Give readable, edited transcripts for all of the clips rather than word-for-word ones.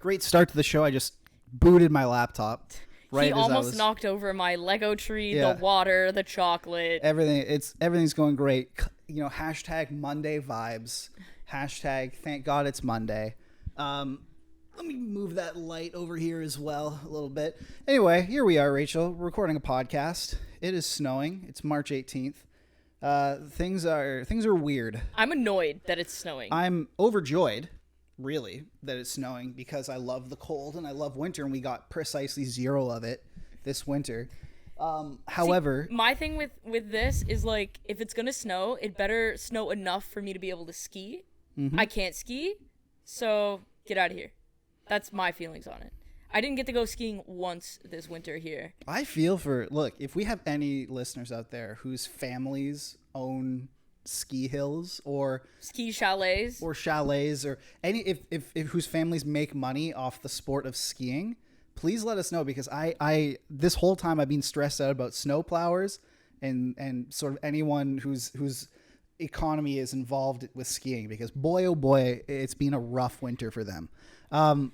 Great start to the show. I just booted my laptop. Right, he almost knocked over my Lego tree, the water, the chocolate. Everything's going great. You know, hashtag Monday vibes. Hashtag thank God it's Monday. Let me move that light over here as well a little bit. Anyway, here we are, Rachel. We're recording a podcast. It is snowing. It's March 18th. Things are weird. I'm annoyed that it's snowing. I'm overjoyed, really, that it's snowing because I love the cold and I love winter, and we got precisely 0 of it this winter. However, see, my thing with this is like, if it's gonna snow, it better snow enough for me to be able to ski. I can't ski, so get out of here. That's my feelings on it. I didn't get to go skiing once this winter here. I feel look, if we have any listeners out there whose families own ski hills or ski chalets or any, if whose families make money off the sport of skiing, please let us know, because I this whole time I've been stressed out about snow plowers and sort of anyone whose economy is involved with skiing, because boy, oh boy, it's been a rough winter for them.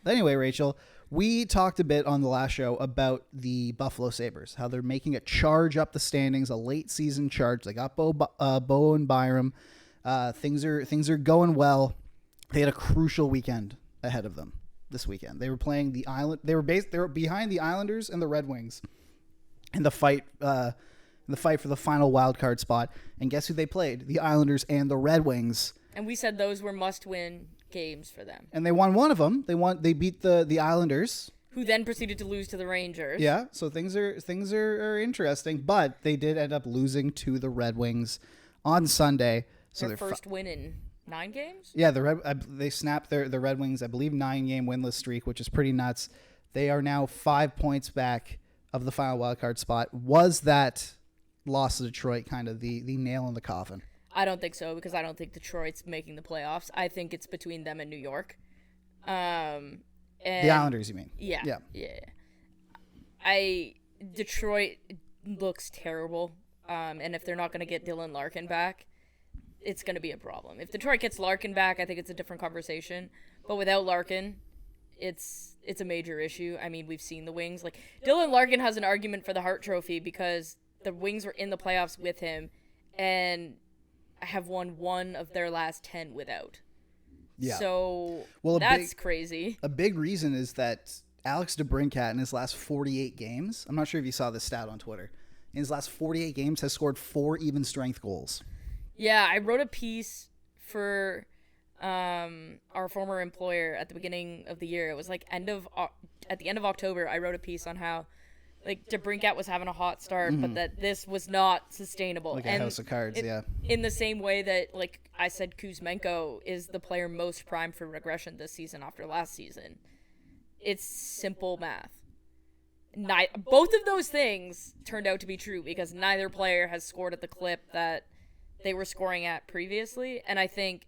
Anyway, Rachel, we talked a bit on the last show about the Buffalo Sabres, how they're making a charge up the standings, a late season charge. They got Bo and Byram. Things are going well. They had a crucial weekend ahead of them this weekend. They were playing the Island. They were behind the Islanders and the Red Wings in the fight for the final wild card spot. And guess who they played? The Islanders and the Red Wings. And we said those were must-win games for them. And they won one of them. They beat the Islanders, who then proceeded to lose to the Rangers. Yeah, so things are interesting, but they did end up losing to the Red Wings on Sunday. So their first win in 9 games? Yeah, they snapped the Red Wings, I believe, 9-game winless streak, which is pretty nuts. They are now 5 points back of the final wildcard spot. Was that loss to Detroit kind of the nail in the coffin? I don't think so, because I don't think Detroit's making the playoffs. I think it's between them and New York. And the Islanders, you mean? Yeah. Detroit looks terrible. And if they're not going to get Dylan Larkin back, it's going to be a problem. If Detroit gets Larkin back, I think it's a different conversation. But without Larkin, it's a major issue. I mean, we've seen the Wings. Like, Dylan Larkin has an argument for the Hart Trophy because the Wings were in the playoffs with him and have won 1 of their last 10 without. Yeah. So that's crazy. A big reason is that Alex DeBrincat in his last 48 games, I'm not sure if you saw this stat on Twitter, in his last 48 games has scored 4 even strength goals. Yeah, I wrote a piece for our former employer at the beginning of the year. It was like at the end of October, I wrote a piece on how like DeBrincat was having a hot start, but that this was not sustainable. Like a house of cards, yeah. In the same way that, like I said, Kuzmenko is the player most primed for regression this season after last season. It's simple math. Both of those things turned out to be true because neither player has scored at the clip that they were scoring at previously, and I think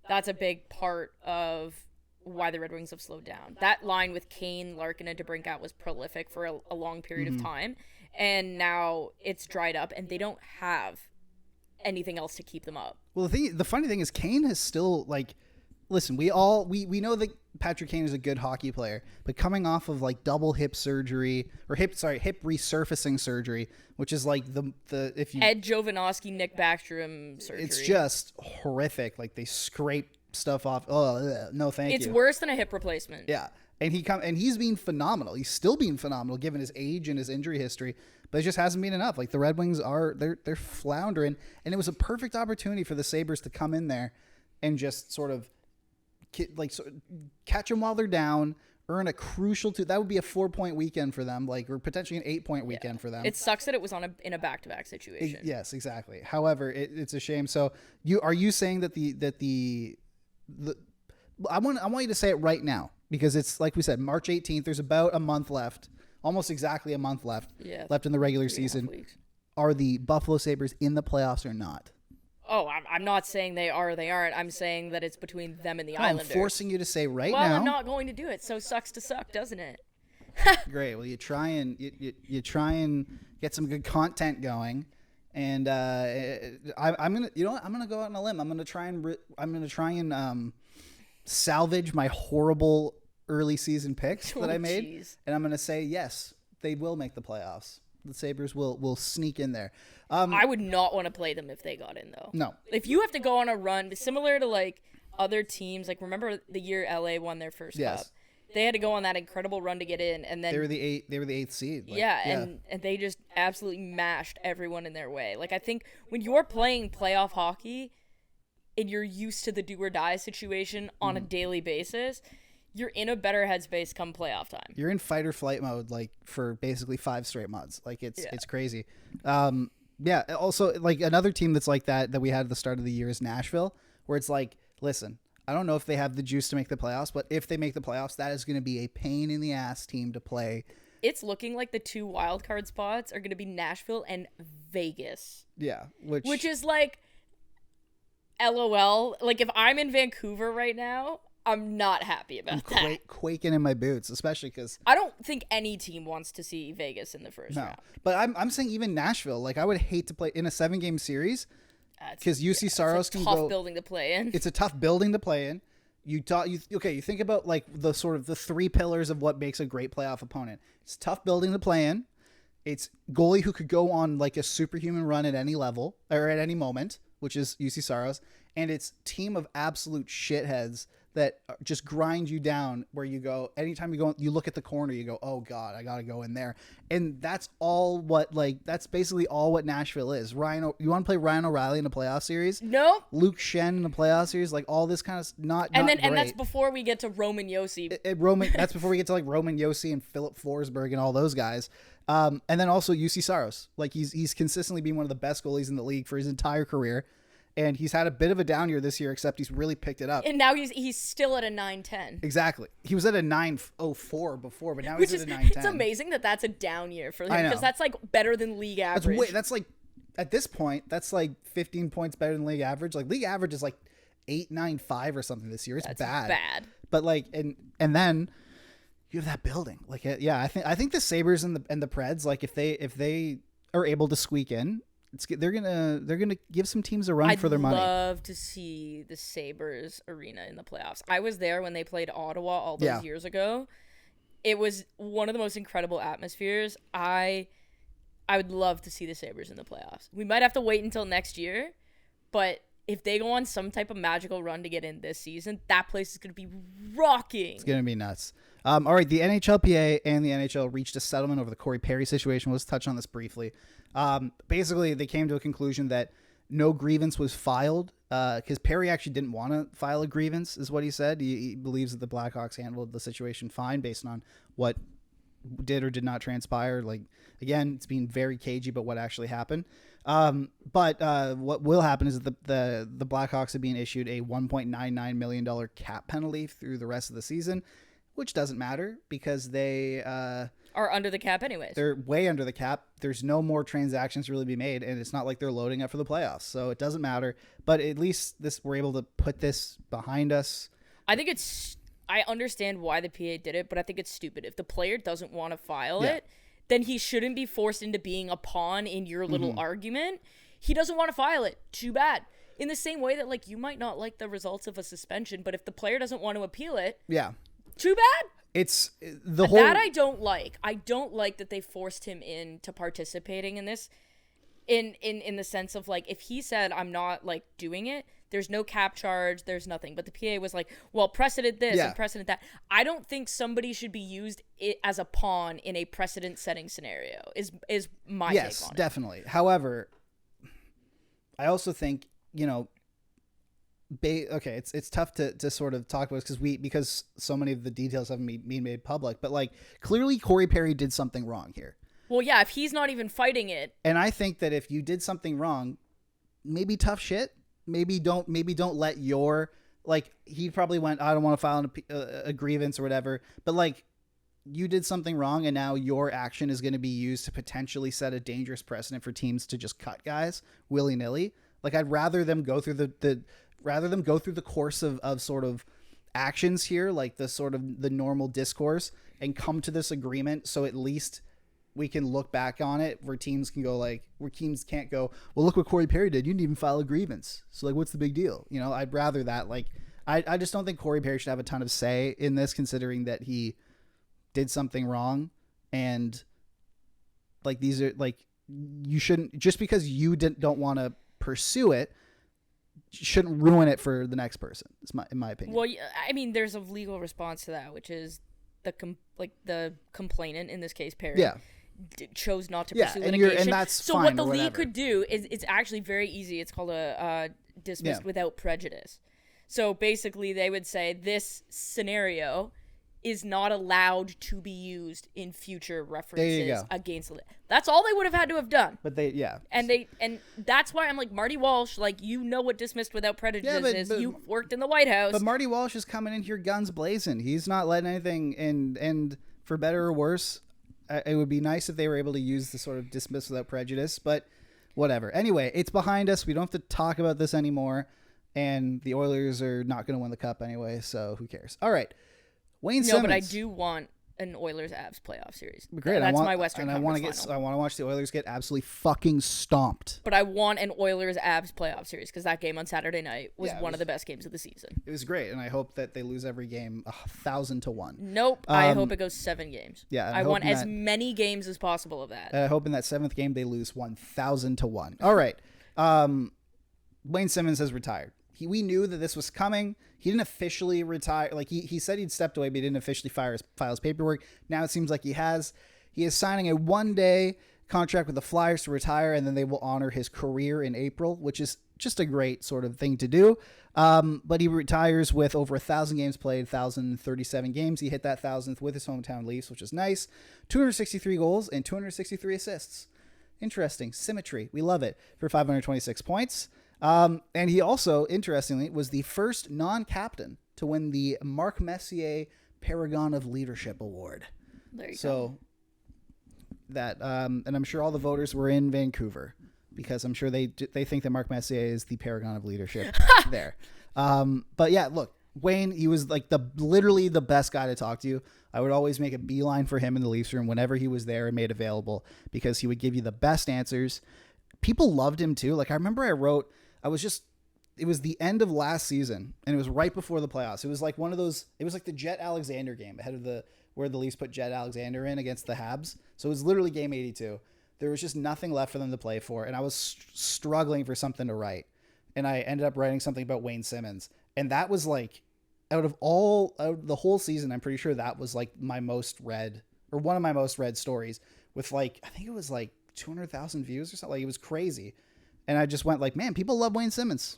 that's a big part of why the Red Wings have slowed down. That line with Kane, Larkin, and DeBrincat was prolific for a long period of time, and now it's dried up, and they don't have anything else to keep them up. Well, the funny thing is Kane has still, like, listen, we know that Patrick Kane is a good hockey player, but coming off of like double hip resurfacing surgery, which is like if you Ed Jovanovski, Nick Backstrom surgery. It's just horrific. Like they scrape stuff off. Oh, no, thank you. It's worse than a hip replacement. Yeah. And he's been phenomenal. He's still being phenomenal given his age and his injury history, but it just hasn't been enough. Like the Red Wings they're floundering, and it was a perfect opportunity for the Sabres to come in there and just sort of catch them while they're down, earn a crucial that would be a 4-point weekend for them, or potentially an 8-point weekend for them. It sucks that it was in a back-to-back situation. Yes, exactly. However, it's a shame. So are you saying that I want you to say it right now, because it's like we said, March 18th, there's about a month left, almost exactly a month left in the regular season. Are the Buffalo Sabres in the playoffs or not? Oh, I'm not saying they are or they aren't. I'm saying that it's between them and the Islanders. I'm forcing you to say now. Well, I'm not going to do it. So sucks to suck, doesn't it? Great. Well, you try and get some good content going, and I'm gonna go out on a limb. I'm gonna try and salvage my horrible early season picks that I made, jeez. and I'm going to say yes, they will make the playoffs. The Sabres will sneak in there. I would not want to play them if they got in, though. No. If you have to go on a run, similar to like other teams, like remember the year LA won their first cup? They had to go on that incredible run to get in, and then they were the eighth seed. Like, and they just absolutely mashed everyone in their way. Like I think when you're playing playoff hockey and you're used to the do or die situation on a daily basis, you're in a better headspace come playoff time. You're in fight or flight mode like for basically 5 straight months. Like it's crazy. Also, like another team that's like that we had at the start of the year is Nashville, where it's like, listen, I don't know if they have the juice to make the playoffs, but if they make the playoffs, that is going to be a pain in the ass team to play. It's looking like the 2 wildcard spots are going to be Nashville and Vegas. Yeah. Which is like, LOL. Like, if I'm in Vancouver right now, I'm not happy about that. Quaking in my boots, especially because I don't think any team wants to see Vegas in the first round. But I'm saying even Nashville, like I would hate to play in a 7-game series. Because UC Saros can go. It's a tough building to play in. It's a tough building to play in. You think about like the sort of the 3 pillars of what makes a great playoff opponent. It's a tough building to play in. It's goalie who could go on like a superhuman run at any level or at any moment, which is UC Saros, and it's team of absolute shitheads that just grind you down where you go, anytime you go, you look at the corner, you go, oh God, I got to go in there. And that's basically all what Nashville is. You want to play Ryan O'Reilly in a playoff series? No. Luke Shen in a playoff series? Like all this kind of and great. that's before we get to Roman Josi. That's before we get to like Roman Josi and Philip Forsberg and all those guys. And then also UC Saros. Like he's consistently been one of the best goalies in the league for his entire career. And he's had a bit of a down year this year, except he's really picked it up. And now he's still at a 9.10. Exactly. He was at a 9.04 before, but now he's at a 9.10. It's amazing that that's a down year for him, I know. because that's like better than league average. That's like, at this point, that's like 15 points better than league average. Like league average is like 8.95 or something this year. It's bad. But like, and then you have that building. Like, yeah, I think the Sabres and the Preds, like if they are able to squeak in, they're gonna give some teams a run for their money. I'd love to see the Sabres arena in the playoffs. I was there when they played Ottawa all those years ago. It was one of the most incredible atmospheres. I would love to see the Sabres in the playoffs. We might have to wait until next year, but if they go on some type of magical run to get in this season, that place is going to be rocking. It's going to be nuts. All right, the NHLPA and the NHL reached a settlement over the Corey Perry situation. Let's touch on this briefly. Basically, they came to a conclusion that no grievance was filed because Perry actually didn't want to file a grievance, is what he said. He believes that the Blackhawks handled the situation fine based on what did or did not transpire. Like, again, it's being very cagey about what actually happened. But what will happen is that the Blackhawks are being issued a $1.99 million cap penalty through the rest of the season, which doesn't matter because they are under the cap anyways. They're way under the cap. There's no more transactions to really be made, and it's not like they're loading up for the playoffs, so it doesn't matter. But at least we're able to put this behind us. I understand why the PA did it, but I think it's stupid. If the player doesn't want to file it, then he shouldn't be forced into being a pawn in your little argument. He doesn't want to file it. Too bad. In the same way that, like, you might not like the results of a suspension, but if the player doesn't want to appeal it, too bad. It's that I don't like. I don't like that they forced him into participating in this in the sense of, like, if he said, I'm not, like, doing it, there's no cap charge, there's nothing. But the PA was like, well, precedent this and precedent that. I don't think somebody should be used as a pawn in a precedent-setting scenario, is my take on it. Yes, definitely. However, I also think, it's tough to sort of talk about because so many of the details haven't been made public, but like clearly Corey Perry did something wrong here. Well, yeah, if he's not even fighting it. And I think that if you did something wrong, maybe tough shit. Maybe don't let your, like, he probably went, I don't want to file a grievance or whatever, but like you did something wrong and now your action is going to be used to potentially set a dangerous precedent for teams to just cut guys willy-nilly. Like, I'd rather them go through the course of sort of actions here, like the sort of the normal discourse, and come to this agreement. So at least we can look back on it where teams can't go, well, look what Corey Perry did. You didn't even file a grievance. So like, what's the big deal? I'd rather that. Like, I just don't think Corey Perry should have a ton of say in this, considering that he did something wrong. And like, these are like, you shouldn't, just because you don't want to pursue it, shouldn't ruin it for the next person. In my opinion. Well, I mean, there's a legal response to that, which is the complainant, in this case, Perry. Yeah. Chose not to pursue litigation. And that's so fine, what the league could do is, it's actually very easy. It's called a dismissed without prejudice. So basically they would say this scenario is not allowed to be used in future references against it. That's all they would have had to have done. But and that's why I'm like, Marty Walsh, like, you know what dismissed without prejudice is. You worked in the White House. But Marty Walsh is coming in here guns blazing. He's not letting anything in, and for better or worse, it would be nice if they were able to use the sort of dismiss without prejudice, but whatever. Anyway, it's behind us. We don't have to talk about this anymore, and the Oilers are not going to win the cup anyway, so who cares? All right. Wayne Simmonds. No, but I do want an Oilers-Avs playoff series. Great. That's my Western Conference final. I want to watch the Oilers get absolutely fucking stomped. But I want an Oilers-Avs playoff series, because that game on Saturday night was one of the best games of the season. It was great, and I hope that they lose every game 1,000-1. Nope. I hope it goes 7 games. Yeah. I want as many games as possible of that. I hope in that 7th game they lose 1,000-1. All right. Wayne Simmonds has retired. We knew that this was coming. He didn't officially retire. Like, he said he'd stepped away, but he didn't officially file his paperwork. Now it seems like he has. He is signing a 1-day contract with the Flyers to retire, and then they will honor his career in April, which is just a great sort of thing to do. But he retires with over 1,000 games played, 1,037 games. He hit that 1,000th with his hometown Leafs, which is nice. 263 goals and 263 assists. Interesting. Symmetry. We love it, for 526 points. And he also, interestingly, was the first non-captain to win the Mark Messier Paragon of Leadership Award. There you go. That, and I'm sure all the voters were in Vancouver, because I'm sure they think that Mark Messier is the Paragon of Leadership there. But yeah, look, Wayne, he was like literally the best guy to talk to. I would always make a beeline for him in the Leafs room whenever he was there and made available, because he would give you the best answers. People loved him too. Like, I remember it was the end of last season, and it was right before the playoffs. It was like it was like the Jet Alexander game ahead of where the Leafs put Jet Alexander in against the Habs. So it was literally game 82. There was just nothing left for them to play for, and I was struggling for something to write. And I ended up writing something about Wayne Simmonds. And that was like, out of the whole season, I'm pretty sure that was like my most read, or one of my most read stories, with like, I think it was like 200,000 views or something. Like, it was crazy. And I just went like, man, people love Wayne Simmonds.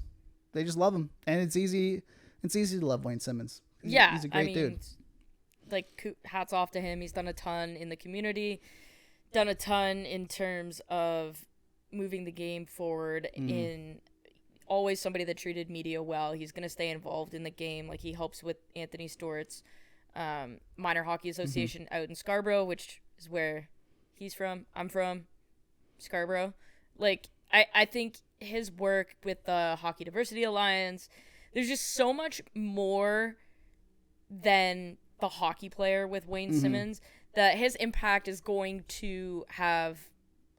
They just love him. And it's easy to love Wayne Simmonds. He's a great dude. Like, hats off to him. He's done a ton in the community, done a ton in terms of moving the game forward, in always somebody that treated media well. He's going to stay involved in the game. Like, he helps with Anthony Stewart's minor hockey association out in Scarborough, which is where he's from. I'm from Scarborough. Like, I think his work with the Hockey Diversity Alliance, there's just so much more than the hockey player with Wayne Simmonds, that his impact is going to have,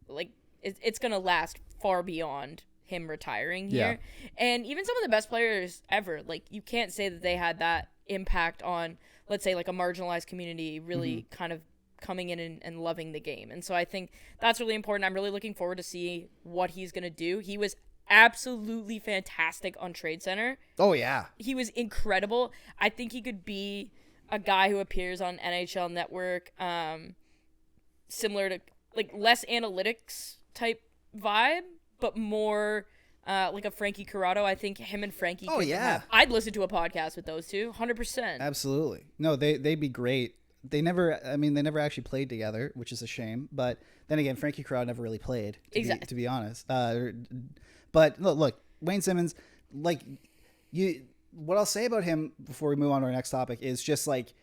like, it's going to last far beyond him retiring here. Yeah. And even some of the best players ever, like, you can't say that they had that impact on, let's say, like, a marginalized community really kind of coming in and loving the game. And so I think that's really important. I'm really looking forward to see what he's going to do. He was absolutely fantastic on Trade Center. Oh, yeah. He was incredible. I think he could be a guy who appears on NHL Network, similar to, like, less analytics type vibe, but more like a Frankie Corrado. I think him and Frankie. Oh, yeah. I'd listen to a podcast with those two, 100%. Absolutely. No, they'd be great. They never actually played together, which is a shame. But then again, Frankie Corrado never really played, to be honest. But look, Wayne Simmonds, like, what I'll say about him before we move on to our next topic is just, like,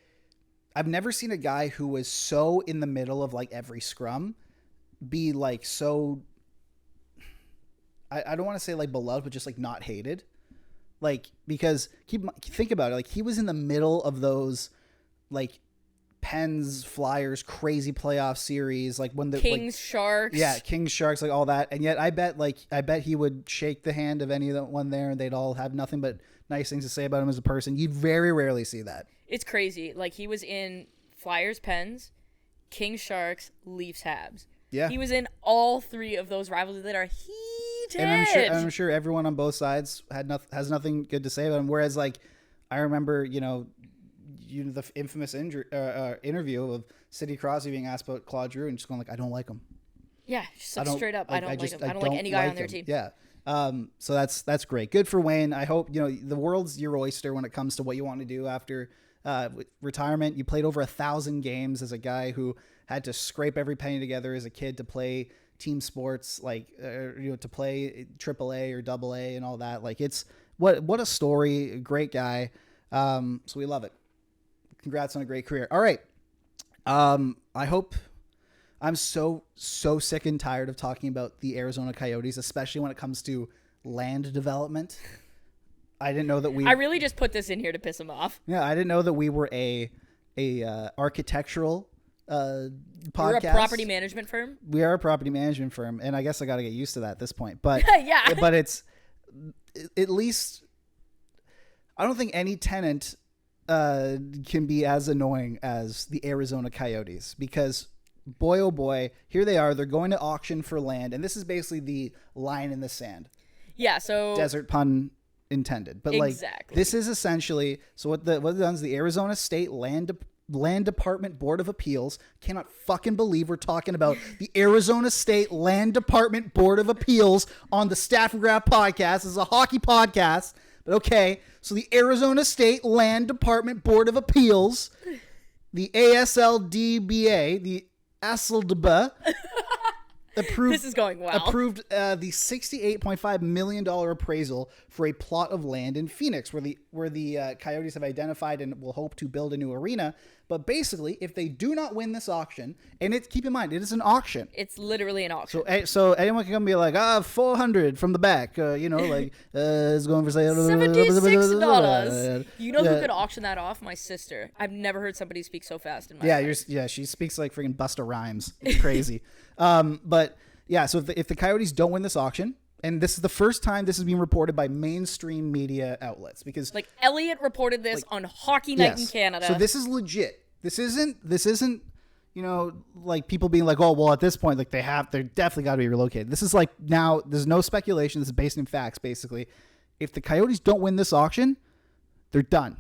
I've never seen a guy who was so in the middle of, like, every scrum be, like, so, I don't want to say, like, beloved, but just, like, not hated. Like, because think about it. Like, he was in the middle of those, like, Pens, Flyers, crazy playoff series, like when the Kings, Sharks. Yeah, Kings, Sharks, like all that. And yet I bet he would shake the hand of any of the one there, and they'd all have nothing but nice things to say about him as a person. You very rarely see that. It's crazy. Like, he was in Flyers Pens, Kings Sharks, Leafs Habs. Yeah. He was in all three of those rivalries that are heated. And I'm sure everyone on both sides has nothing good to say about him. Whereas, like, I remember, the infamous interview of Sidney Crosby being asked about Claude Giroux and just going like, I don't like him. Yeah, just like straight up, I don't like him. I don't like any guy on their team. Yeah. So that's great. Good for Wayne. I hope, the world's your oyster when it comes to what you want to do after retirement. You played over 1,000 games as a guy who had to scrape every penny together as a kid to play team sports, like, to play AAA or AA and all that. Like, it's what a story. Great guy. So we love it. Congrats on a great career. All right. I hope. I'm so sick and tired of talking about the Arizona Coyotes, especially when it comes to land development. I didn't know that I really just put this in here to piss him off. Yeah, I didn't know that we were a architectural podcast. We're a property management firm. We are a property management firm, and I guess I got to get used to that at this point. But yeah, but it's at least I don't think any tenant can be as annoying as the Arizona Coyotes, because boy, oh boy, here they are. They're going to auction for land, and this is basically the line in the sand. Yeah, so desert pun intended, but exactly. Like, this is essentially what it done is the Arizona State Land Department Board of Appeals. Cannot fucking believe we're talking about the Arizona State Land Department Board of Appeals on the Staff and Graph podcast. This is a hockey podcast, but okay. So the Arizona State Land Department Board of Appeals, the ASLDBA, the ASLDBA, approved the $68.5 million appraisal for a plot of land in Phoenix where the Coyotes have identified and will hope to build a new arena. But basically, if they do not win this auction, and keep in mind, it is an auction. It's literally an auction. So anyone can come and be like, $400 from the back, it's going for say $76. You know who could auction that off? My sister. I've never heard somebody speak so fast in my life. She speaks like freaking Busta Rhymes. It's crazy. But yeah, so if the Coyotes don't win this auction, and this is the first time this is being reported by mainstream media outlets, because like Elliot reported this on Hockey Night in Canada. So this is legit. This isn't, like people being like, oh, well, at this point, like they're definitely got to be relocated. This is like, now there's no speculation. This is based in facts, basically. If the Coyotes don't win this auction, they're done.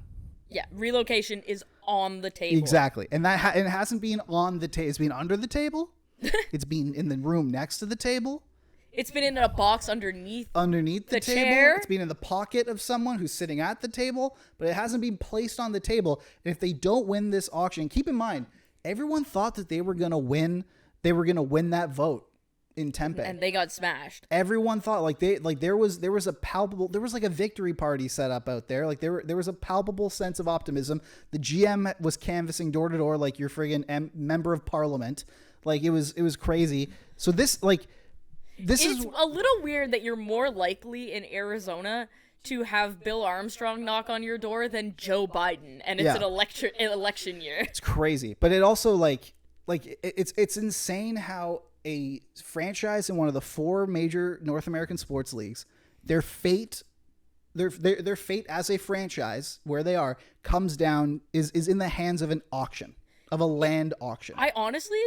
Yeah, relocation is on the table. Exactly. And that it hasn't been on the table. It's been under the table. It's been in the room next to the table. It's been in a box underneath the table. Chair. It's been in the pocket of someone who's sitting at the table, but it hasn't been placed on the table. And if they don't win this auction, keep in mind, everyone thought that they were going to win that vote in Tempe. And they got smashed. Everyone thought there was a victory party set up out there. Like there was a palpable sense of optimism. The GM was canvassing door to door like your friggin' member of parliament. Like it was crazy. So it's a little weird that you're more likely in Arizona to have Bill Armstrong knock on your door than Joe Biden, and it's an election year. It's crazy, but it also it's insane how a franchise in one of the 4 major North American sports leagues, their fate as a franchise where they are comes down is in the hands of an auction, of a land auction. I honestly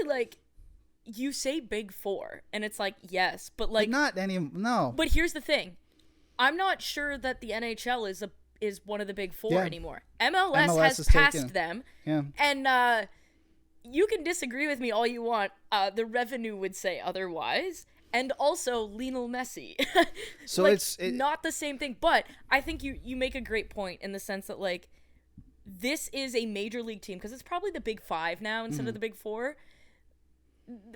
you say Big 4, and it's like, yes, but no. But here's the thing. I'm not sure that the NHL is one of the Big 4 anymore. MLS has passed them. Yeah. And you can disagree with me all you want. The revenue would say otherwise. And also Lionel Messi. So it's not the same thing. But I think you make a great point in the sense that this is a major league team, because it's probably the Big 5 now instead of the Big 4.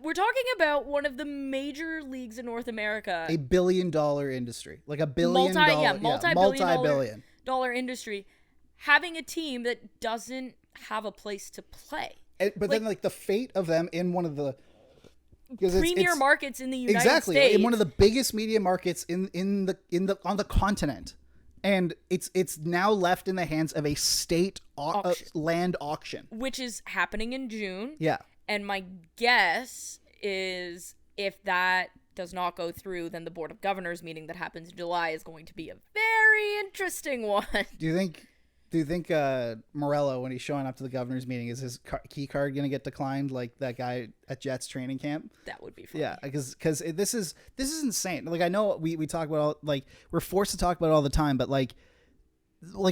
We're talking about one of the major leagues in North America. $1 billion industry. Like $1 billion. Multi-billion dollar industry. Having a team that doesn't have a place to play. But then the fate of them in one of the premier markets in the United States. Exactly. In one of the biggest media markets on the continent. And it's now left in the hands of a state land auction. Which is happening in June. Yeah. And my guess is if that does not go through, then the Board of Governors meeting that happens in July is going to be a very interesting one. Do you think Morello, when he's showing up to the governor's meeting, is his key card going to get declined like that guy at Jets training camp? That would be funny. Yeah, because this is insane. Like, I know we talk about all, like, we're forced to talk about it all the time, but like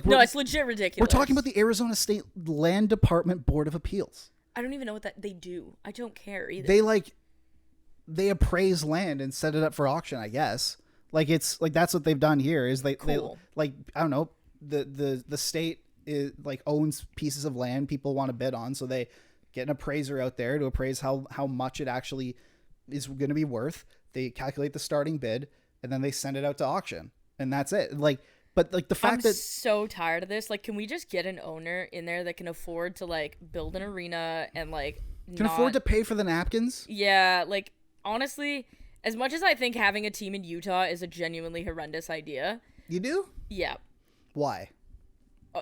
no, it's legit ridiculous. We're talking about the Arizona State Land Department Board of Appeals. I don't even know what that they do. I don't care either. They appraise land and set it up for auction, I guess. Like, it's like that's what they've done here. Is they like, I don't know, the state is like owns pieces of land people want to bid on, so they get an appraiser out there to appraise how much it actually is going to be worth. They calculate the starting bid and then they send it out to auction, and that's it. Like, but like the fact I'm so tired of this. Like, can we just get an owner in there that can afford to like build an arena and like can afford to pay for the napkins? Yeah, like honestly, as much as I think having a team in Utah is a genuinely horrendous idea. You do? Yeah. Why?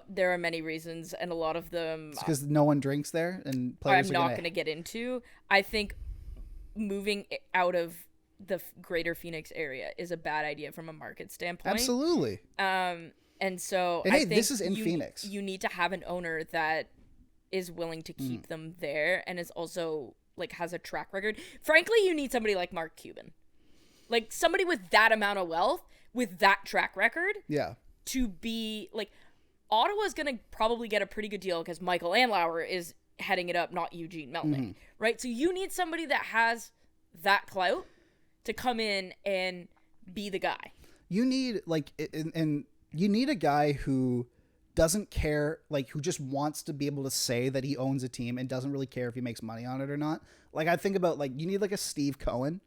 There are many reasons, and a lot of them because no one drinks there, and players. I'm not going to get into. I think moving out of the greater Phoenix area is a bad idea from a market standpoint. Absolutely. And so and I hey, think this is in Phoenix. You need to have an owner that is willing to keep them there and is also like has a track record. Frankly, you need somebody like Mark Cuban, like somebody with that amount of wealth, with that track record. Yeah. To be like, Ottawa's gonna probably get a pretty good deal because Michael Andlauer is heading it up, not Eugene Melnick, right? So you need somebody that has that clout to come in and be the guy. You need like, and you need a guy who doesn't care, like who just wants to be able to say that he owns a team and doesn't really care if he makes money on it or not. Like, I think about like, you need like a Steve Cohen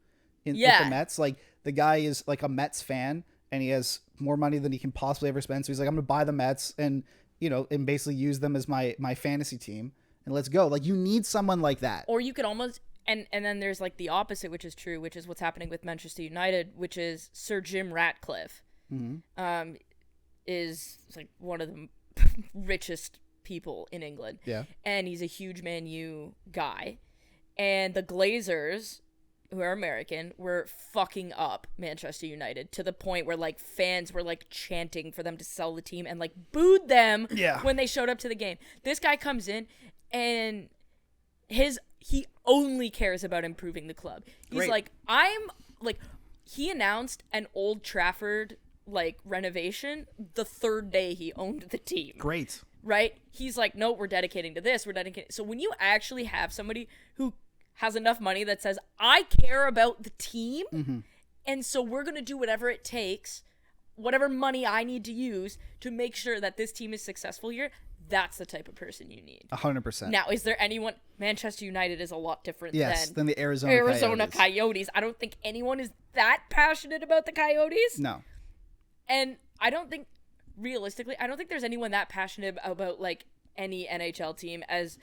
with the Mets. Like, the guy is like a Mets fan and he has more money than he can possibly ever spend. So he's like, I'm going to buy the Mets and, you know, and basically use them as my fantasy team and let's go. Like, you need someone like that. Or you could almost, and then there's like the opposite, which is true, which is what's happening with Manchester United, which is Sir Jim Ratcliffe, is like one of the richest people in England. Yeah. And he's a huge Man U guy. And the Glazers, who are American, were fucking up Manchester United to the point where like fans were like chanting for them to sell the team and like booed them when they showed up to the game. This guy comes in and he only cares about improving the club. He's like, he announced an Old Trafford like renovation the third day he owned the team. Great. Right? He's like, no, we're dedicating to this. We're dedicating. So when you actually have somebody who has enough money that says, I care about the team, and so we're going to do whatever it takes, whatever money I need to use to make sure that this team is successful here, that's the type of person you need. 100%. Now, is there anyone... Manchester United is a lot different than the Arizona Coyotes. I don't think anyone is that passionate about the Coyotes. No. And I don't think, realistically, I don't think there's anyone that passionate about, like, any NHL team as...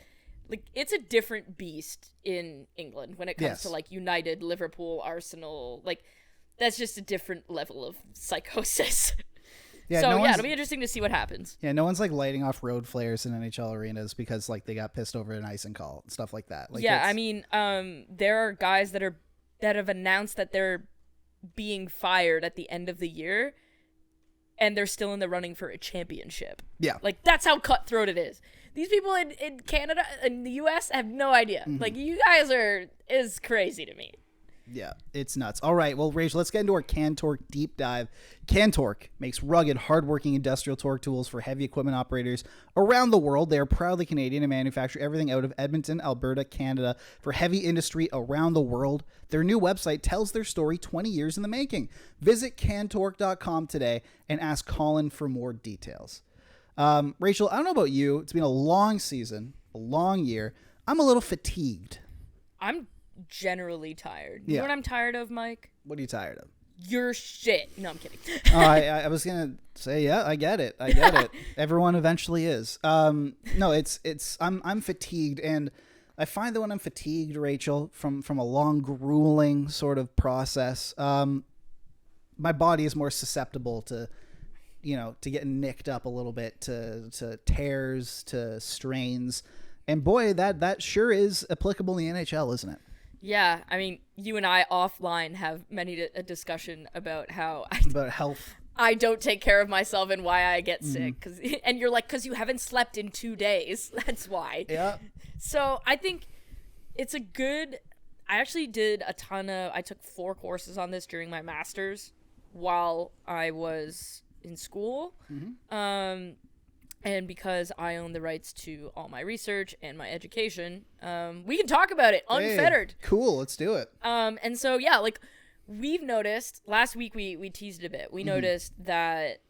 Like, it's a different beast in England when it comes to, like, United, Liverpool, Arsenal. Like, that's just a different level of psychosis. Yeah, so, it'll be interesting to see what happens. Yeah, no one's, like, lighting off road flares in NHL arenas because, like, they got pissed over an icing call, stuff like that. Like, yeah, I mean, there are guys that have announced that they're being fired at the end of the year, and they're still in the running for a championship. Yeah. Like, that's how cutthroat it is. These people in Canada and the U.S. have no idea. Like, you guys is crazy to me. Yeah, it's nuts. All right, well, Rachel, let's get into our CanTorque deep dive. CanTorque makes rugged, hardworking industrial torque tools for heavy equipment operators around the world. They are proudly Canadian and manufacture everything out of Edmonton, Alberta, Canada for heavy industry around the world. Their new website tells their story 20 years in the making. Visit cantorque.com today and ask Colin for more details. Rachel, I don't know about you. It's been a long season, a long year. I'm a little fatigued. I'm generally tired. Yeah. You know what I'm tired of, Mike? What are you tired of? Your shit. No, I'm kidding. I was gonna say, yeah, I get it. Everyone eventually is. No, I'm fatigued, and I find that when I'm fatigued, Rachel, from a long, grueling sort of process, my body is more susceptible to getting nicked up a little bit, to tears, to strains. And boy, that sure is applicable in the NHL, isn't it? Yeah, I mean, you and I offline have many a discussion about how About health. I don't take care of myself and why I get Mm-hmm. sick. And you're like, because you haven't slept in 2 days. That's why. Yeah. So I think it's a good. I actually did I took 4 courses on this during my master's while I was in school. Mm-hmm. And because I own the rights to all my research and my education, we can talk about it unfettered. Hey, cool. Let's do it. And so, yeah, like we've noticed last week, we teased it a bit. We noticed that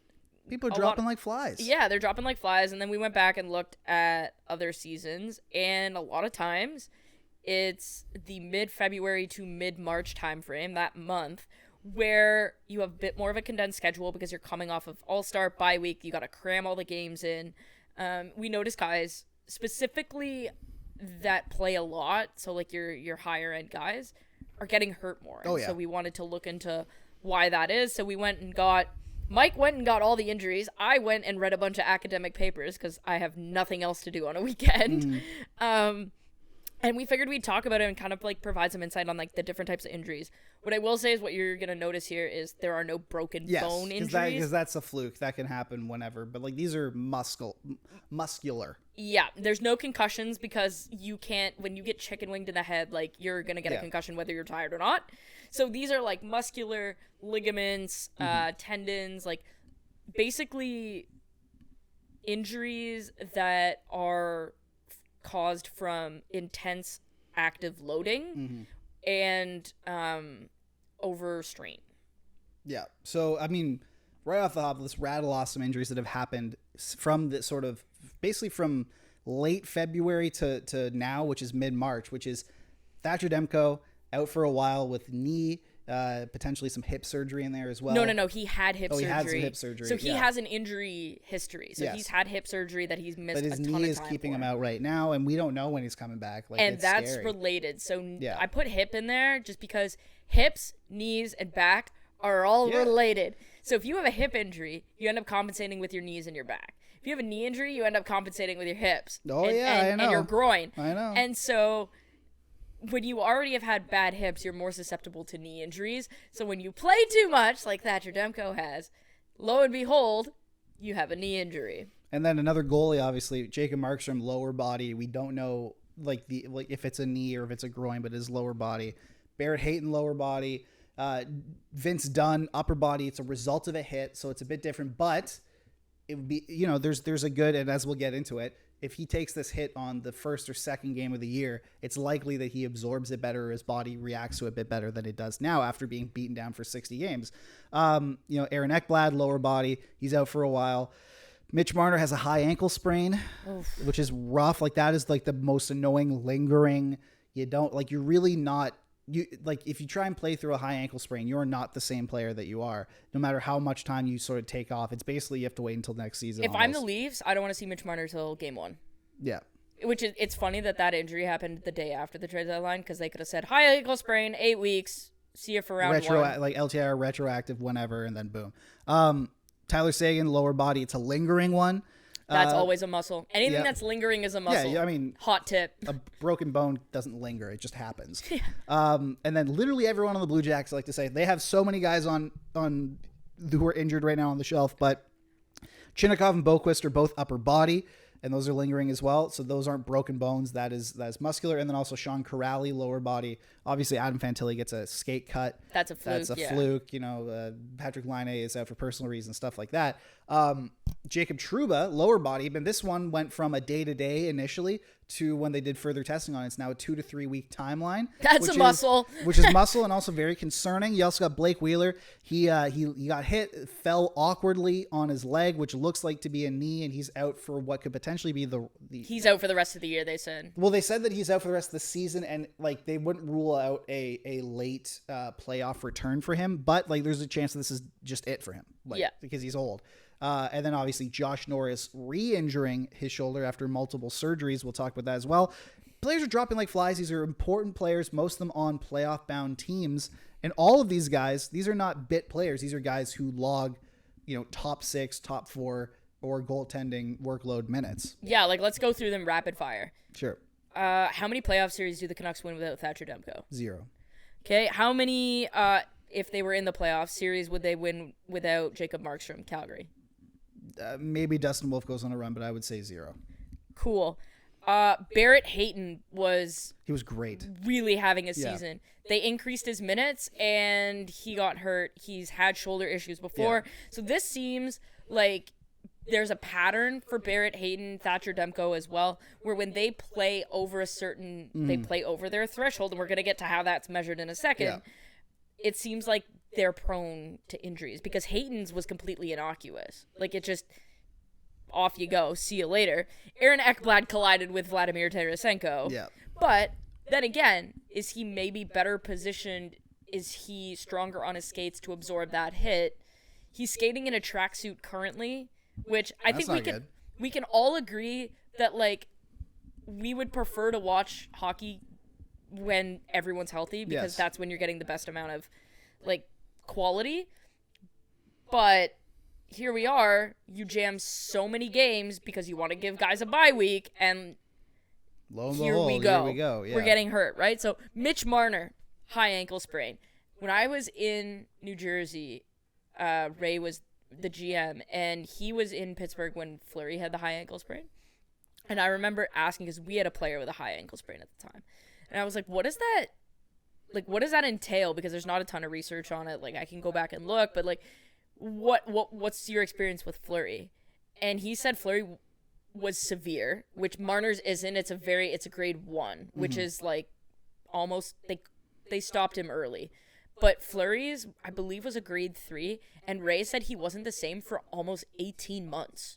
People are dropping like flies. yeah, they're dropping like flies. And then we went back and looked at other seasons. And a lot of times it's the mid-February to mid-March timeframe, that month, where you have a bit more of a condensed schedule because you're coming off of All-Star bye week. You got to cram all the games in. We noticed guys specifically that play a lot, so like your higher end guys, are getting hurt more. Oh, And yeah. So we wanted to look into why that is. So we went and got Mike went and got all the injuries. I went and read a bunch of academic papers because I have nothing else to do on a weekend. And we figured we'd talk about it and kind of like provide some insight on like the different types of injuries. What I will say is what you're going to notice here is there are no broken bone injuries. Because that's a fluke. That can happen whenever. But like these are muscular. Yeah, there's no concussions because you can't, when you get chicken winged in the head, like you're going to get a concussion whether you're tired or not. So these are like muscular ligaments, tendons, like basically injuries that are caused from intense active loading and overstrain. Yeah. So, I mean, right off the hop, let's rattle off some injuries that have happened from the sort of basically from late February to now, which is mid-March, which is Thatcher Demko out for a while with knee, potentially some hip surgery in there as well. No. He had hip surgery. He had some hip surgery. So he has an injury history. So he's had hip surgery that he's missed a ton of time. But his knee is keeping him out right now, and we don't know when he's coming back. Like, and that's scary. related. So I put hip in there just because hips, knees, and back are all related. So if you have a hip injury, you end up compensating with your knees and your back. If you have a knee injury, you end up compensating with your hips. Oh, I know. And your groin. I know. And so when you already have had bad hips, you're more susceptible to knee injuries. So when you play too much, like Thatcher Demko has, lo and behold, you have a knee injury. And then another goalie, obviously, Jacob Markstrom, lower body. We don't know like if it's a knee or if it's a groin, but his lower body. Barrett Hayton, lower body. Vince Dunn, upper body. It's a result of a hit, so it's a bit different. But it would be, there's a good, and as we'll get into it, if he takes this hit on the first or second game of the year, it's likely that he absorbs it better, or his body reacts to it a bit better than it does now after being beaten down for 60 games. Aaron Ekblad, lower body, he's out for a while. Mitch Marner has a high ankle sprain, which is rough. Like that is like the most annoying, lingering. You're really not. If you try and play through a high ankle sprain, you're not the same player that you are, no matter how much time you sort of take off. It's basically you have to wait until next season. If I'm the Leafs, I don't want to see Mitch Marner till game 1. Yeah. It's funny that injury happened the day after the trade deadline because they could have said high ankle sprain, 8 weeks, see you for round 1. Like LTIR retroactive whenever, and then boom. Tyler Seguin, lower body, it's a lingering one. That's always a muscle. Anything that's lingering is a muscle. Yeah, I mean, hot tip. A broken bone doesn't linger; it just happens. And then literally everyone on the Blue Jackets, I like to say, they have so many guys on who are injured right now on the shelf, but Chinnikov and Boquist are both upper body, and those are lingering as well. So those aren't broken bones. That is muscular. And then also Sean Corrali, lower body. Obviously, Adam Fantilli gets a skate cut. That's a fluke. fluke. Patrick Laine is out for personal reasons, stuff like that. Jacob Trouba, lower body, but this one went from a day-to-day initially to when they did further testing on it. It's now a 2 to 3 week timeline. That's a muscle. Which is muscle and also very concerning. You also got Blake Wheeler. He got hit, fell awkwardly on his leg, which looks like to be a knee, and he's out for what could potentially be the He's out for the rest of the year, they said. Well, they said that he's out for the rest of the season, and like they wouldn't rule out a late playoff return for him, but like there's a chance that this is just it for him, because he's old. And then obviously Josh Norris re-injuring his shoulder after multiple surgeries. We'll talk about that as well. Players are dropping like flies. These are important players, most of them on playoff-bound teams. And all of these guys, these are not bit players. These are guys who log, top 6, top 4, or goaltending workload minutes. Yeah, like let's go through them rapid fire. Sure. How many playoff series do the Canucks win without Thatcher Demko? 0. Okay, how many, if they were in the playoff series, would they win without Jacob Markstrom, Calgary? Maybe Dustin Wolf goes on a run, but I would say 0. Cool. Barrett Hayton he was great. Really having a season. They increased his minutes, and he got hurt. He's had shoulder issues before. Yeah. So this seems like there's a pattern for Barrett Hayton, Thatcher Demko as well, where when they play over they play over their threshold, and we're going to get to how that's measured in a second. Yeah. It seems like they're prone to injuries because Hayton's was completely innocuous. Like, it just, off you go, see you later. Aaron Ekblad collided with Vladimir Tarasenko. Yeah. But then again, is he maybe better positioned? Is he stronger on his skates to absorb that hit? He's skating in a tracksuit currently, which I think we can all agree that, like, we would prefer to watch hockey when everyone's healthy because that's when you're getting the best amount of, like, quality. But here we are, you jam so many games because you want to give guys a bye week, and here we go. Yeah. We're getting hurt, right? So Mitch Marner, high ankle sprain. When I was in New Jersey, Ray was the GM, and he was in Pittsburgh when Fleury had the high ankle sprain. And I remember asking, because we had a player with a high ankle sprain at the time. And I was like, what does that entail? Because there's not a ton of research on it. Like, I can go back and look, but, like, what's your experience with Fleury? And he said Fleury was severe, which Marner's isn't. It's a grade 1, which is, like, almost, they stopped him early. But Fleury's, I believe, was a grade 3, and Ray said he wasn't the same for almost 18 months.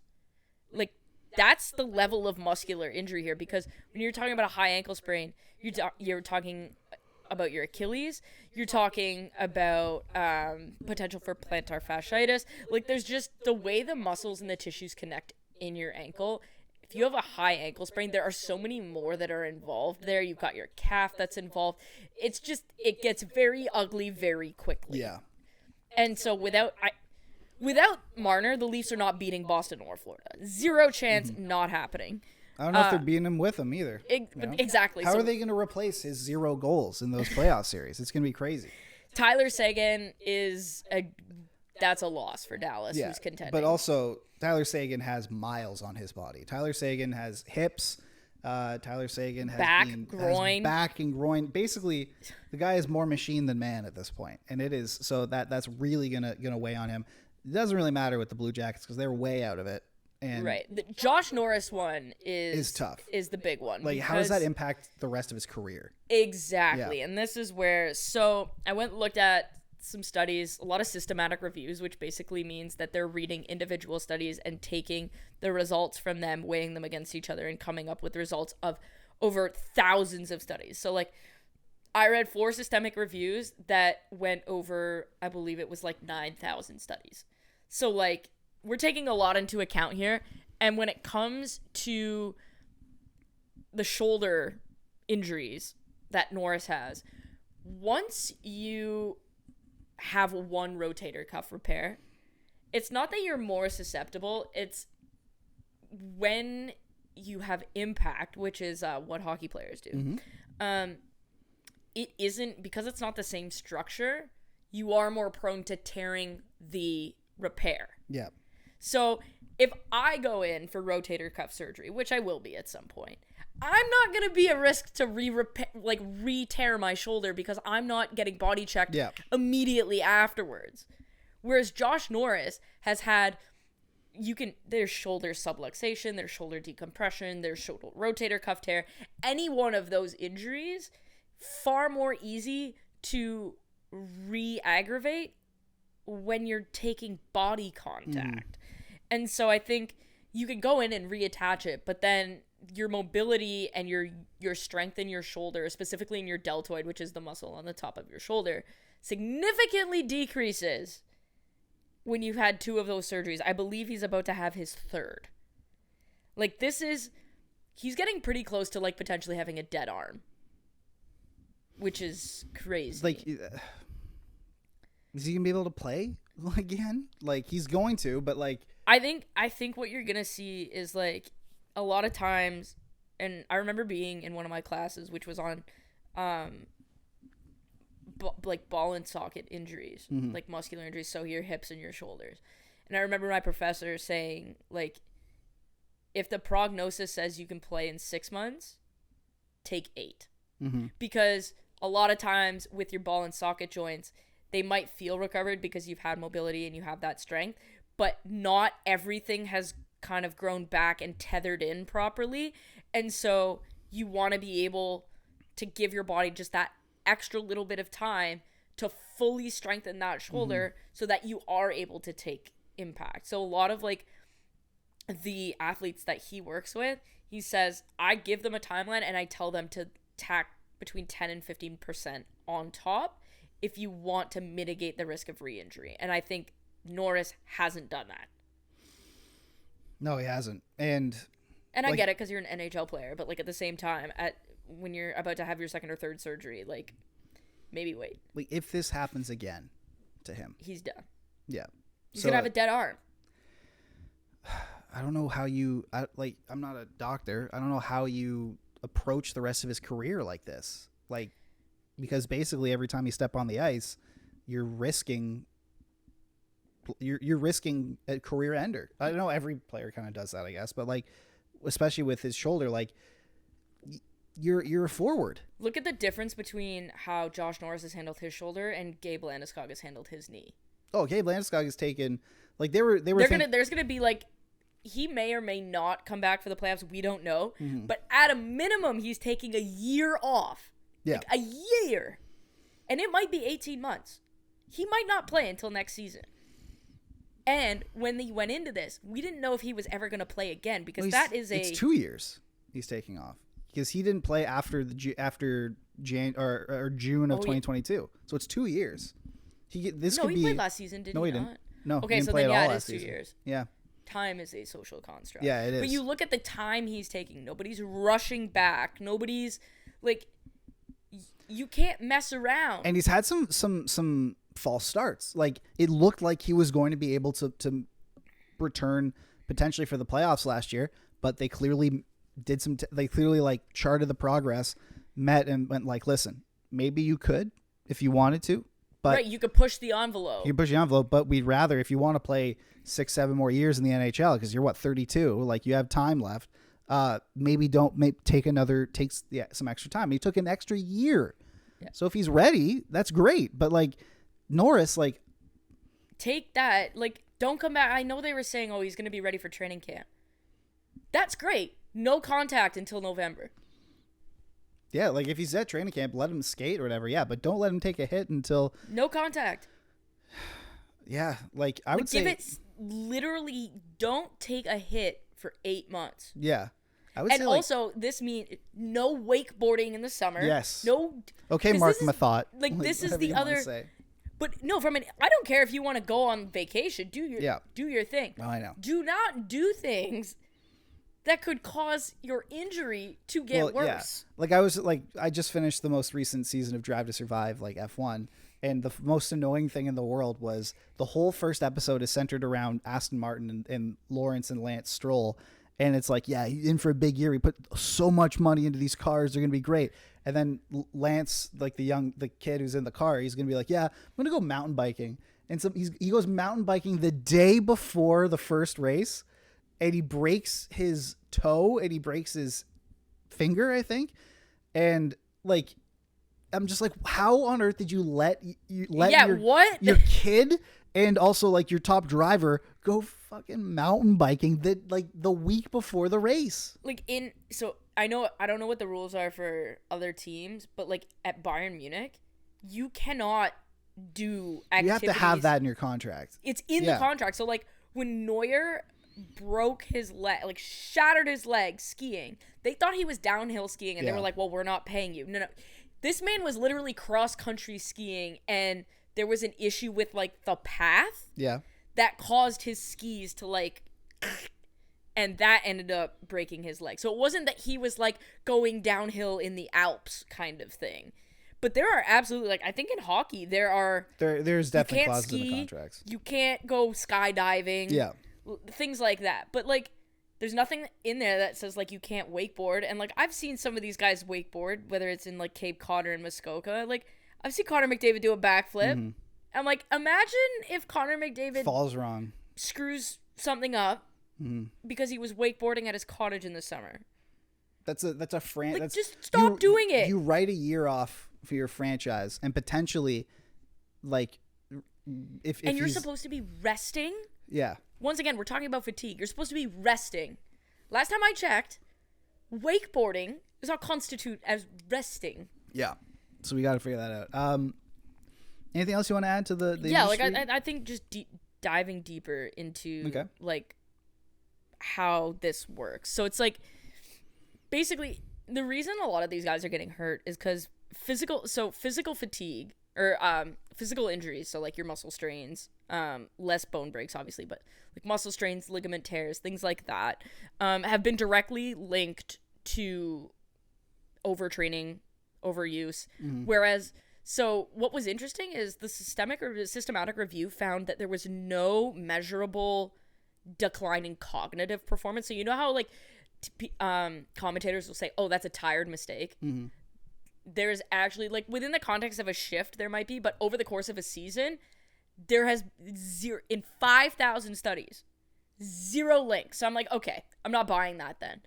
Like, that's the level of muscular injury here, because when you're talking about a high ankle sprain, you're talking about your Achilles, you're talking about potential for plantar fasciitis. Like, there's just the way the muscles and the tissues connect in your ankle. If you have a high ankle sprain, there are so many more that are involved there. You've got your calf that's involved. It's just, it gets very ugly very quickly. Yeah. And so without Marner, the Leafs are not beating Boston or Florida. 0 chance, not happening. I don't know if they're beating him with him either. Exactly. How are they going to replace his 0 goals in those playoff series? It's going to be crazy. Tyler Seguin that's a loss for Dallas, who's contending. But also, Tyler Seguin has miles on his body. Tyler Seguin has hips. Tyler Seguin has back and groin. Basically, the guy is more machine than man at this point, and it is so that's really gonna weigh on him. It doesn't really matter with the Blue Jackets because they're way out of it. And right, the Josh Norris one is tough. Is the big one. Like, how does that impact the rest of his career? Exactly, and this is where. So I went and looked at some studies, a lot of systematic reviews, which basically means that they're reading individual studies and taking the results from them, weighing them against each other, and coming up with results of over thousands of studies. So, like, I read 4 systemic reviews that went over, I believe it was like 9,000 studies. So, like, we're taking a lot into account here. And when it comes to the shoulder injuries that Norris has, once you have one rotator cuff repair, it's not that you're more susceptible, it's when you have impact, which is what hockey players do. It isn't, because it's not the same structure, you are more prone to tearing the repair. Yeah. So if I go in for rotator cuff surgery, which I will be at some point, I'm not going to be a risk to re-tear my shoulder because I'm not getting body checked immediately afterwards. Whereas Josh Norris has had, there's shoulder subluxation, there's shoulder decompression, there's shoulder rotator cuff tear. Any one of those injuries, far more easy to re-aggravate when you're taking body contact. And so I think you can go in and reattach it, but then your mobility and your strength in your shoulder, specifically in your deltoid, which is the muscle on the top of your shoulder, significantly decreases when you've had 2 of those surgeries. I believe he's about to have his 3rd. Like, he's getting pretty close to, like, potentially having a dead arm, which is crazy. Like, is he gonna be able to play again? Like, he's going to, but, like, I think what you're gonna see is, like, a lot of times, and I remember being in one of my classes, which was on, like ball and socket injuries, like muscular injuries, so your hips and your shoulders. And I remember my professor saying, like, if the prognosis says you can play in 6 months, take 8. Because a lot of times with your ball and socket joints, they might feel recovered because you've had mobility and you have that strength, but not everything has kind of grown back and tethered in properly. And so you want to be able to give your body just that extra little bit of time to fully strengthen that shoulder so that you are able to take impact. So a lot of like the athletes that he works with, he says, I give them a timeline and I tell them to tack between 10 and 15% on top if you want to mitigate the risk of re-injury. And I think Norris hasn't done that. No, he hasn't. And like, I get it because you're an NHL player, but like at the same time, when you're about to have your second or third surgery, like maybe wait. Like if this happens again to him, he's done. Yeah. He's going to have a dead arm. I don't know how I'm not a doctor. I don't know how you approach the rest of his career like this. Like, because basically every time you step on the ice, you're risking a career ender. I don't know, every player kind of does that, I guess, but like, especially with his shoulder, like you're a forward. Look at the difference between how Josh Norris has handled his shoulder and Gabe Landeskog has handled his knee. Oh, Gabe Landeskog has taken, like there's gonna be like, he may or may not come back for the playoffs. We don't know. But at a minimum, he's taking a year off. Yeah. Like a year. And it might be 18 months. He might not play until next season. And when he went into this, we didn't know if he was ever going to play again because it's 2 years he's taking off because he didn't play after June of 2022. Yeah. So it's 2 years. He played last season, didn't he? No, he didn't. No. Okay, so then it is 2 years. Yeah. Time is a social construct. Yeah, it is. But you look at the time he's taking. Nobody's rushing back. Nobody's like, you can't mess around. And he's had some false starts. Like it looked like he was going to be able to return potentially for the playoffs last year, but they clearly did they clearly like charted the progress, met and went like, listen, maybe you could if you wanted to. But right, you could push the envelope. You push the envelope, but we'd rather, if you want to play 6-7 more years in the NHL, because you're 32, like you have time left. Maybe take some extra time. He took an extra year, so if he's ready, that's great. But like Norris, like take that, like don't come back. I know they were saying, oh, he's going to be ready for training camp. That's great. No contact until November. Yeah, like if he's at training camp, let him skate or whatever. Yeah, but don't let him take a hit until no contact. Yeah, like I would say, literally don't take a hit for 8 months. Yeah, I would say. And also, this means no wakeboarding in the summer. Yes. No. Okay, Mark Mathot. Like this is the other. But no, I don't care if you want to go on vacation. Do your thing. Oh, I know. Do not do things that could cause your injury to get worse. Yeah. I just finished the most recent season of Drive to Survive, like F1, and the most annoying thing in the world was the whole first episode is centered around Aston Martin and Lawrence and Lance Stroll, and it's like, yeah, in for a big year. We put so much money into these cars; they're gonna be great. And then Lance, like the kid who's in the car, he's gonna be like, yeah, I'm gonna go mountain biking, and so he goes mountain biking the day before the first race. And he breaks his toe and he breaks his finger, I think. And like, I'm just like, how on earth did you let your kid and also like your top driver go fucking mountain biking the week before the race? So I don't know what the rules are for other teams, but like at Bayern Munich, you cannot do activities. You have to have that in your contract. It's in the contract. So like when Neuer broke his leg, like shattered his leg skiing, they thought he was downhill skiing and they were like, well, we're not paying you. No, this man was literally cross country skiing and there was an issue with like the path that caused his skis to like, and that ended up breaking his leg. So it wasn't that he was like going downhill in the Alps kind of thing. But there are absolutely, like, I think in hockey there's definitely clauses in the contracts. You can't go skydiving. Yeah. Things like that. But like There's nothing in there that says, like, you can't wakeboard. And, like, I've seen some of these guys wakeboard, whether it's in, like, Cape Cod or in Muskoka. Like, I've seen Connor McDavid do a backflip. Mm-hmm. I'm like, imagine if Connor McDavid falls wrong, screws something up because he was wakeboarding at his cottage in the summer. That's just stop doing it. You write a year off for your franchise, and potentially, like, if you're supposed to be resting. Yeah. Once again, we're talking about fatigue. You're supposed to be resting. Last time I checked, wakeboarding does not constitute as resting. Yeah. So we got to figure that out. Anything else you want to add to the yeah, industry? like I think just diving deeper into like how this works. So it's like basically the reason a lot of these guys are getting hurt is because physical fatigue or physical injuries. So like your muscle strains, less bone breaks obviously, but like muscle strains, ligament tears, things like that, have been directly linked to overtraining, overuse. Whereas, so what was interesting is the systematic review found that there was no measurable decline in cognitive performance. So you know how like commentators will say, oh, that's a tired mistake. There's actually, like, within the context of a shift there might be, but over the course of a season there has in 5,000 studies, zero links. So I'm like, okay, I'm not buying that then.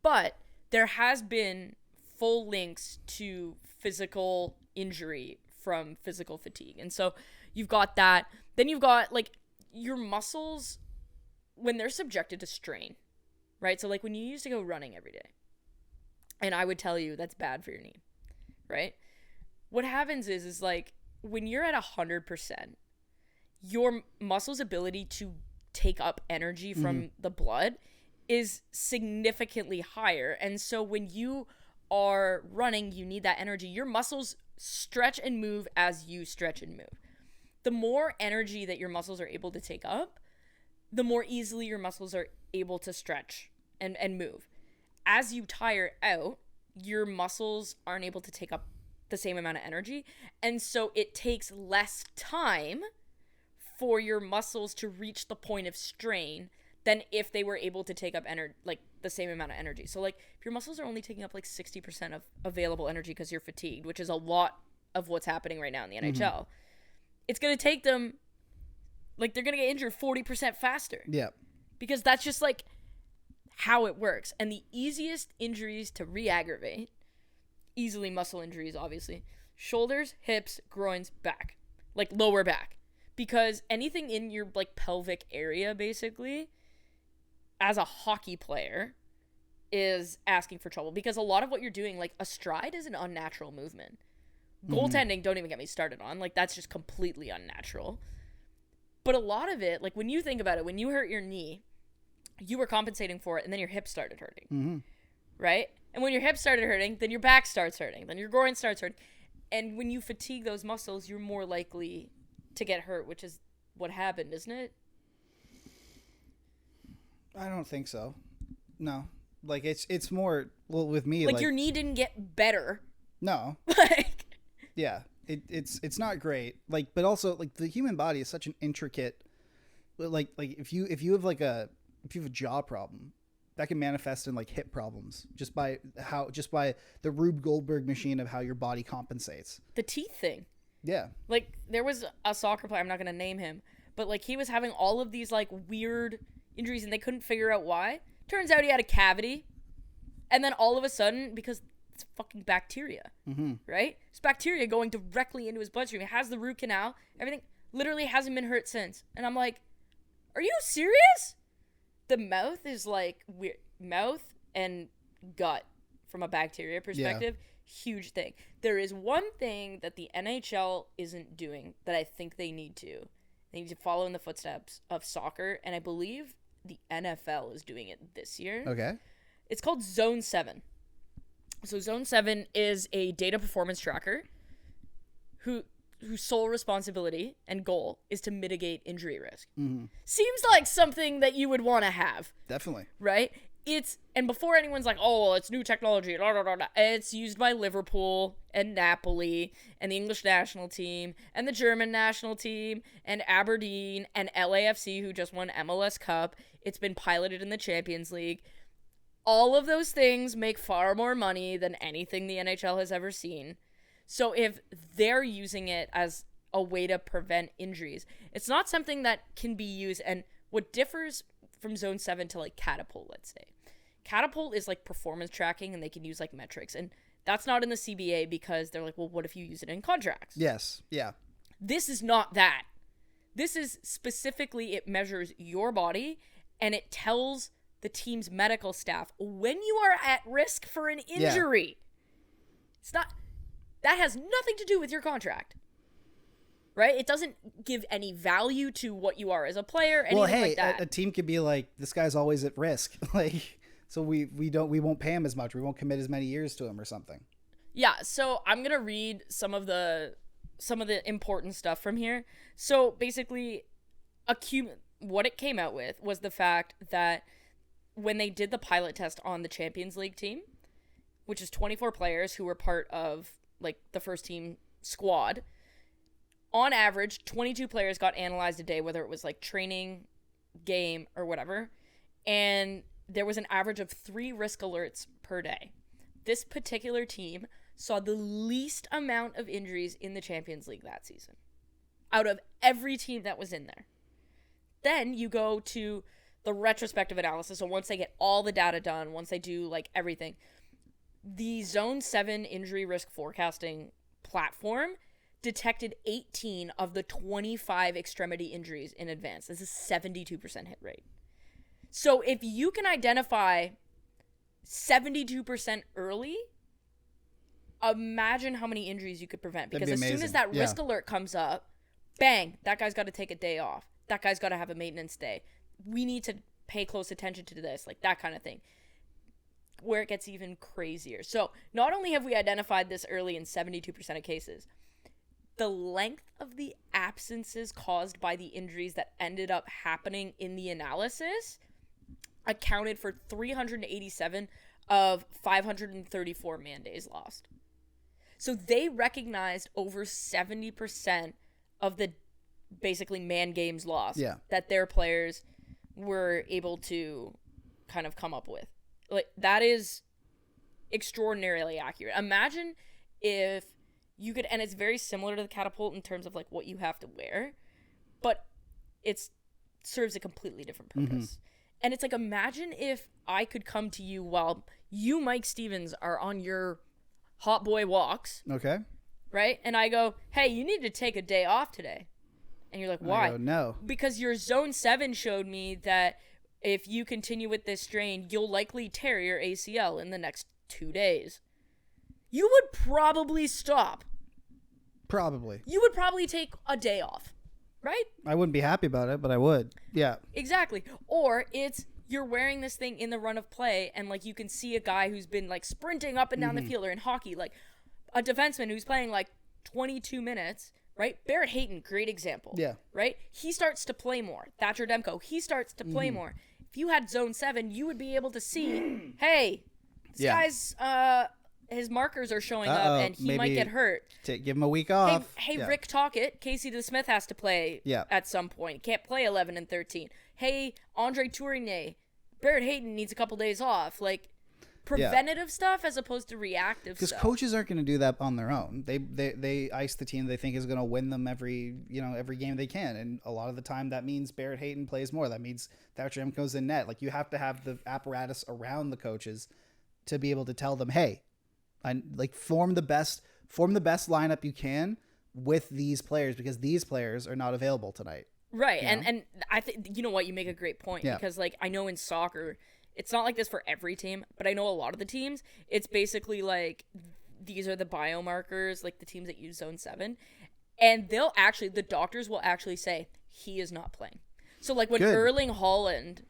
But there has been full links to physical injury from physical fatigue. And so you've got that. Then you've got, like, your muscles when they're subjected to strain, right? So, like, when you used to go running every day, and I would tell you that's bad for your knee, right? What happens is like, when you're at 100%, your muscle's ability to take up energy from the blood is significantly higher. And so when you are running, you need that energy. Your muscles stretch and move as you stretch and move. The more energy that your muscles are able to take up, the more easily your muscles are able to stretch and move. As you tire out, your muscles aren't able to take up the same amount of energy. And so it takes less time for your muscles to reach the point of strain than if they were able to take up like the same amount of energy. So like if your muscles are only taking up like 60% of available energy because you're fatigued, which is a lot of what's happening right now in the NHL, it's going to take them, like, they're going to get injured 40% faster. Yeah. Because that's just like how it works. And the easiest injuries to re-aggravate, easily muscle injuries, obviously, shoulders, hips, groins, back, like lower back. Because anything in your like pelvic area, basically, as a hockey player, is asking for trouble. Because a lot of what you're doing, like a stride is an unnatural movement. Goaltending, don't even get me started on. Like, that's just completely unnatural. But a lot of it, like when you think about it, when you hurt your knee, you were compensating for it, and then your hip started hurting, right? And when your hip started hurting, then your back starts hurting, then your groin starts hurting. And when you fatigue those muscles, you're more likely to get hurt, which is what happened, isn't it? I don't think so. No. Like, it's more, well, with me, like your knee didn't get better. No. Like, yeah. It's not great. Like, but also, like, the human body is such an intricate, like if you have a jaw problem, that can manifest in like hip problems just by the Rube Goldberg machine of how your body compensates. The teeth thing. Yeah. Like, there was a soccer player, I'm not going to name him, but like he was having all of these like weird injuries and they couldn't figure out why. Turns out he had a cavity. And then all of a sudden, because it's fucking bacteria, right? It's bacteria going directly into his bloodstream. It has the root canal. Everything literally hasn't been hurt since. And I'm like, are you serious? The mouth is like weird. Mouth and gut from a bacteria perspective, huge thing. There is one thing that the NHL isn't doing that I think they need to. They need to follow in the footsteps of soccer, and I believe the NFL is doing it this year. Okay. It's called Zone 7. So Zone 7 is a data performance tracker whose sole responsibility and goal is to mitigate injury risk. Seems like something that you would want to have. Definitely. Right? And before anyone's like, oh, well, it's new technology, blah, blah, blah, blah, it's used by Liverpool and Napoli and the English national team and the German national team and Aberdeen and LAFC, who just won MLS Cup. It's been piloted in the Champions League. All of those things make far more money than anything the NHL has ever seen. So if they're using it as a way to prevent injuries, it's not something that can be used. And what differs from Zone 7 to like Catapult, let's say. Catapult is like performance tracking and they can use like metrics. And that's not in the CBA because they're like, well, what if you use it in contracts? Yes. Yeah. This is not that. This is specifically, it measures your body and it tells the team's medical staff when you are at risk for an injury. Yeah. It's not, that has nothing to do with your contract. Right? It doesn't give any value to what you are as a player, anything like that. A team could be like, this guy's always at risk. Like, so we won't pay him as much. We won't commit as many years to him or something. Yeah, so I'm going to read some of the important stuff from here. So basically, what it came out with was the fact that when they did the pilot test on the Champions League team, which is 24 players who were part of like the first team squad, on average, 22 players got analyzed a day, whether it was like training, game, or whatever. And there was an average of 3 risk alerts per day. This particular team saw the least amount of injuries in the Champions League that season, out of every team that was in there. Then you go to the retrospective analysis. So once they get all the data done, once they do like everything, the Zone 7 injury risk forecasting platform detected 18 of the 25 extremity injuries in advance. This is 72% hit rate. So if you can identify 72% early, imagine how many injuries you could prevent. Because as soon as that risk alert comes up, bang, that guy's got to take a day off. That guy's got to have a maintenance day. We need to pay close attention to this, like that kind of thing. Where it gets even crazier. So not only have we identified this early in 72% of cases, the length of the absences caused by the injuries that ended up happening in the analysis accounted for 387 of 534 man days lost. So they recognized over 70% of the basically man games lost that their players were able to kind of come up with. Like, that is extraordinarily accurate. Imagine if you could, and it's very similar to the Catapult in terms of like what you have to wear, but it serves a completely different purpose. Mm-hmm. And it's like, imagine if I could come to you while you, Mike Stevens, are on your hot boy walks. Okay. Right? And I go, hey, you need to take a day off today. And you're like, why? I go, no. Because your Zone 7 showed me that if you continue with this strain, you'll likely tear your ACL in the next 2 days. You would probably stop. Probably. You would probably take a day off, right? I wouldn't be happy about it, but I would. Yeah. Exactly. Or it's you're wearing this thing in the run of play and like you can see a guy who's been like sprinting up and down the field, or in hockey, like a defenseman who's playing like 22 minutes, right? Barrett Hayton, great example. Yeah. Right? He starts to play more. Thatcher Demko, he starts to play more. If you had Zone 7, you would be able to see, hey, this guy's his markers are showing up and he might get hurt. Give him a week off. Hey, Rick Tocchet, Casey DeSmith has to play at some point. Can't play 11 and 13. Hey, Andre Tourigny, Barrett Hayton needs a couple days off. Like, preventative stuff as opposed to reactive stuff. Because coaches aren't going to do that on their own. They ice the team they think is going to win them every game they can. And a lot of the time that means Barrett Hayton plays more. That means Thatcher Demko's in net. Like, you have to have the apparatus around the coaches to be able to tell them, hey, form the best lineup you can with these players, because these players are not available tonight. Right. And I think, you know what, you make a great point, because like I know in soccer, it's not like this for every team, but I know a lot of the teams, it's basically like these are the biomarkers, like the teams that use Zone 7, and the doctors will actually say he is not playing. So like when Erling Haaland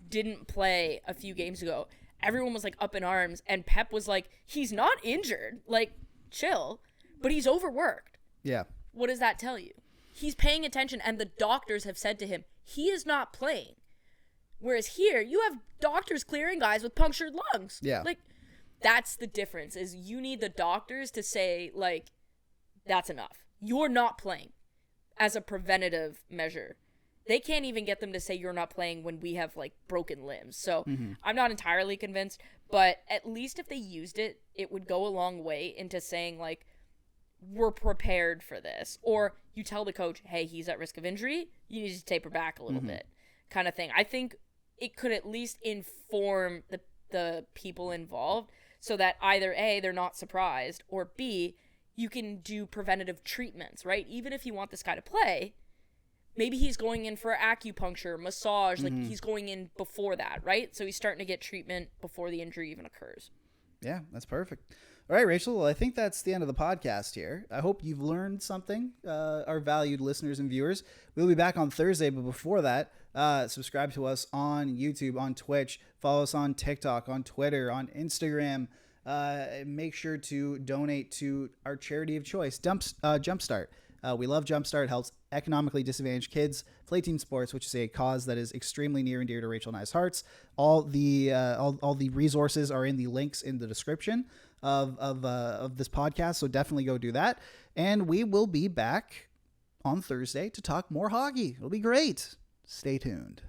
didn't play a few games ago, everyone was like up in arms, and Pep was like, he's not injured, like chill, but he's overworked. Yeah. What does that tell you? He's paying attention, and the doctors have said to him, he is not playing. Whereas here, you have doctors clearing guys with punctured lungs. Yeah. Like, that's the difference, is you need the doctors to say, like, that's enough. You're not playing as a preventative measure. They can't even get them to say you're not playing when we have, like, broken limbs. So I'm not entirely convinced, but at least if they used it, it would go a long way into saying, like, we're prepared for this. Or you tell the coach, hey, he's at risk of injury, you need to taper back a little bit, kind of thing. I think it could at least inform the people involved so that either A, they're not surprised, or B, you can do preventative treatments, right? Even if you want this guy to play, maybe he's going in for acupuncture, massage, like he's going in before that, right? So he's starting to get treatment before the injury even occurs. Yeah, that's perfect. All right, Rachel, well, I think that's the end of the podcast here. I hope you've learned something, our valued listeners and viewers. We'll be back on Thursday, but before that, subscribe to us on YouTube, on Twitch, follow us on TikTok, on Twitter, on Instagram. Make sure to donate to our charity of choice, Jumpstart. We love Jumpstart. It helps economically disadvantaged kids play team sports, which is a cause that is extremely near and dear to Rachel and I's hearts. All the resources are in the links in the description of this podcast, so definitely go do that. And we will be back on Thursday to talk more hockey. It'll be great. Stay tuned.